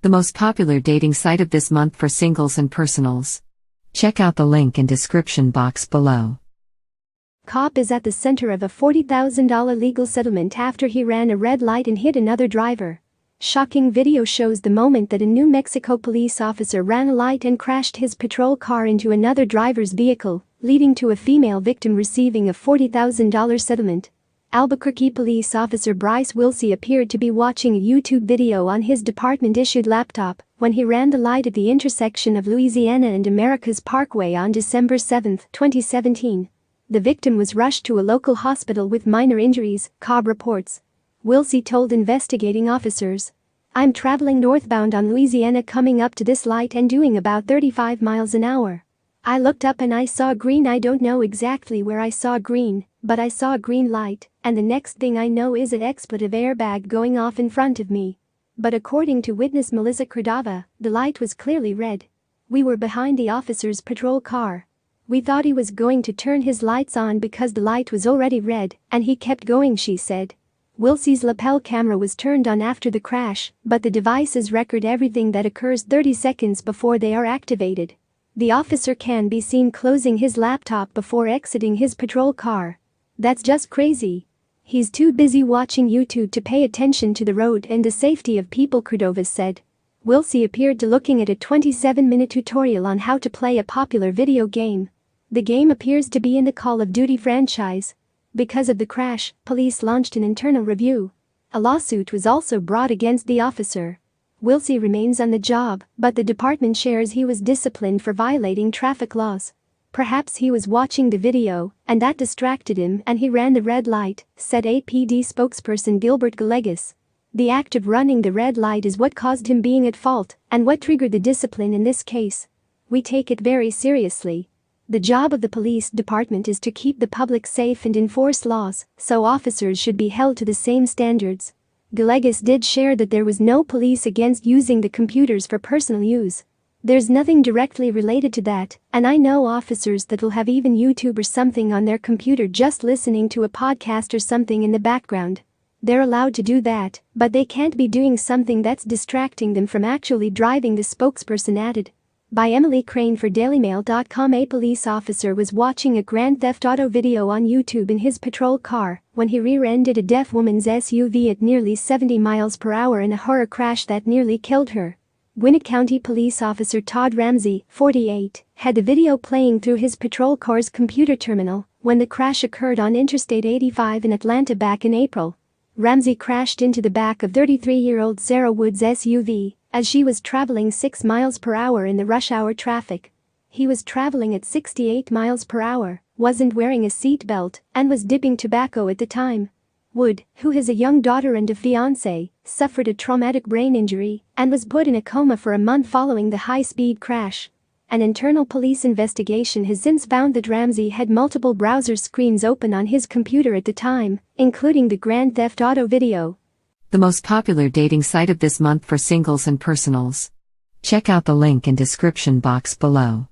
the most popular dating site of this month for singles and personals. Check out the link in description box below. Cop is at the center of a $40,000 legal settlement after he ran a red light and hit another driver. Shocking video shows the moment that a New Mexico police officer ran a light and crashed his patrol car into another driver's vehicle, leading to a female victim receiving a $40,000 settlement. Albuquerque police officer Bryce Willsey appeared to be watching a YouTube video on his department-issued laptop when he ran the light at the intersection of Louisiana and Americas Parkway on December 7, 2017. The victim was rushed to a local hospital with minor injuries, Cobb reports. Willsey told investigating officers, "I'm traveling northbound on Louisiana coming up to this light and doing about 35 miles an hour. I looked up and I saw green. I don't know exactly where I saw green, but I saw a green light, and the next thing I know is an expletive airbag going off in front of me." But according to witness Melissa Cordava, the light was clearly red. "We were behind the officer's patrol car. We thought he was going to turn his lights on because the light was already red, and he kept going," she said. Willsey's lapel camera was turned on after the crash, but the devices record everything that occurs 30 seconds before they are activated. The officer can be seen closing his laptop before exiting his patrol car. "That's just crazy. He's too busy watching YouTube to pay attention to the road and the safety of people," Cordova said. Willsey appeared to looking at a 27-minute tutorial on how to play a popular video game. The game appears to be in the Call of Duty franchise. Because of the crash, police launched an internal review. A lawsuit was also brought against the officer. Willsey remains on the job, but the department shares he was disciplined for violating traffic laws. "Perhaps he was watching the video, and that distracted him and he ran the red light," said APD spokesperson Gilbert Gallegos. "The act of running the red light is what caused him being at fault and what triggered the discipline in this case. We take it very seriously. The job of the police department is to keep the public safe and enforce laws, so officers should be held to the same standards." Gallegos did share that there was no police against using the computers for personal use. "There's nothing directly related to that, and I know officers that will have even YouTube or something on their computer just listening to a podcast or something in the background. They're allowed to do that, but they can't be doing something that's distracting them from actually driving," the spokesperson added. By Emily Crane for DailyMail.com. A police officer was watching a Grand Theft Auto video on YouTube in his patrol car when he rear-ended a deaf woman's SUV at nearly 70 miles per hour in a horror crash that nearly killed her. Gwinnett County police officer Todd Ramsey, 48, had the video playing through his patrol car's computer terminal when the crash occurred on Interstate 85 in Atlanta back in April. Ramsey crashed into the back of 33-year-old Sarah Wood's SUV as she was traveling 6 miles per hour in the rush hour traffic. He was traveling at 68 miles per hour, wasn't wearing a seatbelt, and was dipping tobacco at the time. Wood, who has a young daughter and a fiancé, suffered a traumatic brain injury and was put in a coma for a month following the high-speed crash. An internal police investigation has since found that Ramsey had multiple browser screens open on his computer at the time, including the Grand Theft Auto video. The most popular dating site of this month for singles and personals. Check out the link in description box below.